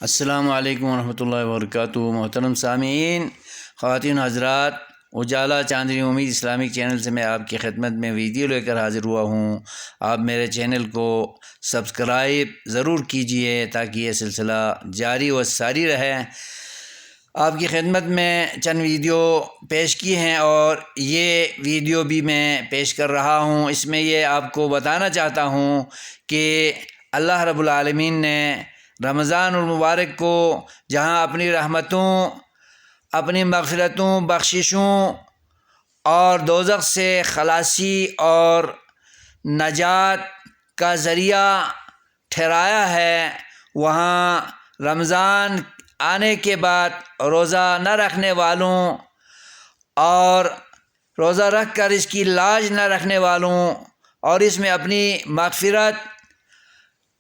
السلام علیکم ورحمۃ اللہ وبرکاتہ۔ محترم سامعین، خواتین حضرات، اجالا چاندنی امید اسلامک چینل سے میں آپ کی خدمت میں ویڈیو لے کر حاضر ہوا ہوں۔ آپ میرے چینل کو سبسکرائب ضرور کیجئے تاکہ یہ سلسلہ جاری و ساری رہے۔ آپ کی خدمت میں چند ویڈیو پیش کی ہیں اور یہ ویڈیو بھی میں پیش کر رہا ہوں۔ اس میں یہ آپ کو بتانا چاہتا ہوں کہ اللہ رب العالمین نے رمضان المبارک کو جہاں اپنی رحمتوں، اپنی مغفرتوں، بخششوں اور دوزخ سے خلاصی اور نجات کا ذریعہ ٹھہرایا ہے، وہاں رمضان آنے کے بعد روزہ نہ رکھنے والوں اور روزہ رکھ کر اس کی لاج نہ رکھنے والوں اور اس میں اپنی مغفرت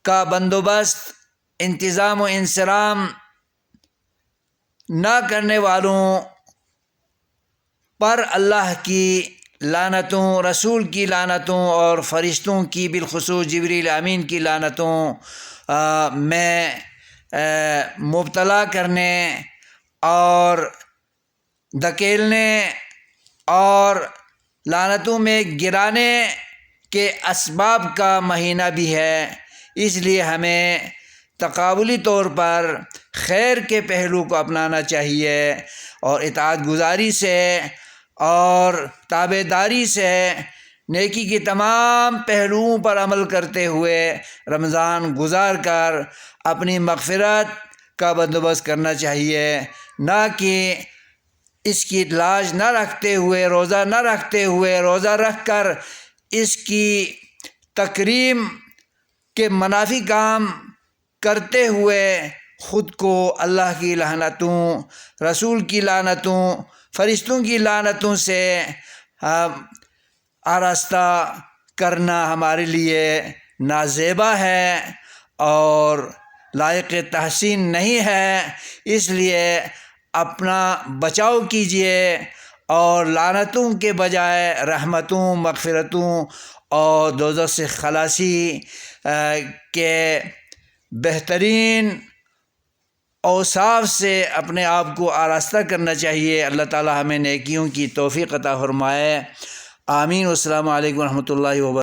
کا بندوبست، انتظام و انصرام نہ کرنے والوں پر اللہ کی لعنتوں، رسول کی لعنتوں اور فرشتوں کی، بالخصوص جبریل امین کی لعنتوں میں مبتلا کرنے اور دھکیلنے اور لعنتوں میں گرانے کے اسباب کا مہینہ بھی ہے۔ اس لیے ہمیں تقابلی طور پر خیر کے پہلو کو اپنانا چاہیے اور اطاعت گزاری سے اور تابعداری سے نیکی کے تمام پہلوؤں پر عمل کرتے ہوئے رمضان گزار کر اپنی مغفرت کا بندوبست کرنا چاہیے، نہ کہ اس کی لاج نہ رکھتے ہوئے، روزہ نہ رکھتے ہوئے، روزہ رکھ کر اس کی تکریم کے منافی کام کرتے ہوئے خود کو اللہ کی لعنتوں، رسول کی لعنتوں، فرشتوں کی لعنتوں سے آراستہ کرنا ہمارے لیے نازیبا ہے اور لائق تحسین نہیں ہے۔ اس لیے اپنا بچاؤ کیجئے اور لعنتوں کے بجائے رحمتوں، مغفرتوں اور دوزخ سے خلاصی کے بہترین اوصاف سے اپنے آپ کو آراستہ کرنا چاہیے۔ اللہ تعالی ہمیں نیکیوں کی توفیق عطا فرمائے۔ آمین۔ السلام علیکم ورحمۃ اللہ وبرکاتہ۔